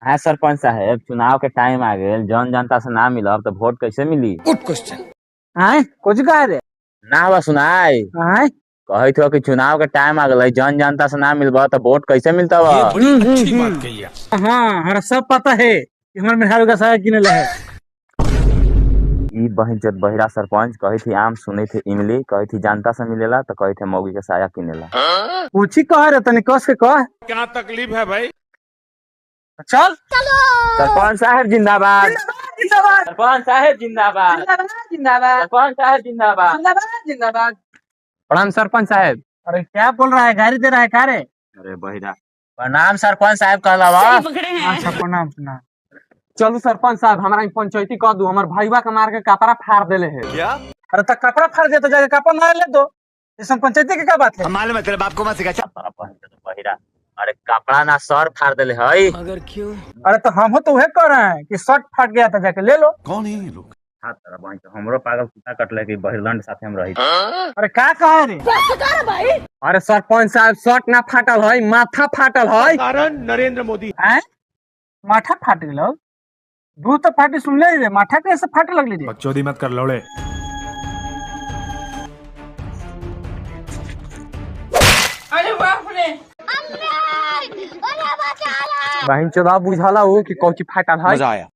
हाँ सरपंच साहब, चुनाव के टाइम आ गए, जन जनता से ना मिलब तो वोट कैसे मिली? Good question. आय कुछ कह रे ना बस सुनाई आय कही थो कि चुनाव के टाइम आ गए, जन जनता से ना मिलब तो वोट कैसे मिलता ये बा? बड़ी अच्छी बात कही है। हाँ हमरा सब पता है कि हमारे मेहरारू का साया किने है। ई बहिन जब बहिरा सरपंच कही थी आम सुनी थी इमली, कही थी जनता से मिलेला तो कही थे मौगी के साया किनेला। कुछ ही कह रे तनी कस के कह। क्या तकलीफ है भाई? चल सरपंच साहब जिंदाबाद, जिंदाबाद सरपंच साहब जिंदाबाद, जिंदाबाद सरपंच साहब जिंदाबाद। जिंदाबाद जिंदाबाद। प्रणाम सरपंच साहब। अरे क्या बोल रहा है, गाड़ी दे रहा है का रे? अरे बहिरा प्रणाम सरपंच साहब कहला बा। अच्छा प्रणाम प्रणाम। चलू सरपंच साहब हमारा पंचायती कह दू, हमार भाईवा के मार के कपड़ा फाड़ देले है। क्या? अरे तो कपड़ा फाड़ दे तो जाके कपड़ा मार ले दो, इसमें पंचायती की क्या बात है? मालूम है तेरे बाप को मत सिखा। बहिरा अरे कपड़ा ना सर फाड़ देले हई। मगर क्यों? अरे तो हम तो वह कह रहे हैं कि शर्ट फट गया था, जाके ले लो। कौन है ये लोग? हां तेरा बहन तो हमरो पागल कुत्ता कटले कि बहिरलंड साथे हम रही। अरे क्या कहे रे? अरे सरपंच साहब शर्ट ना फाटल है, माथा फाटल है। कारण नरेंद्र मोदी। हैं? माथा फाट गलो? दू तो फाटी सुन ले रे, माथा कैसे फाटे लगली रे? बकचोदी मत कर लौड़े। बहन चोदा बुझाला हो कि कौची फाटल है। मजा आया।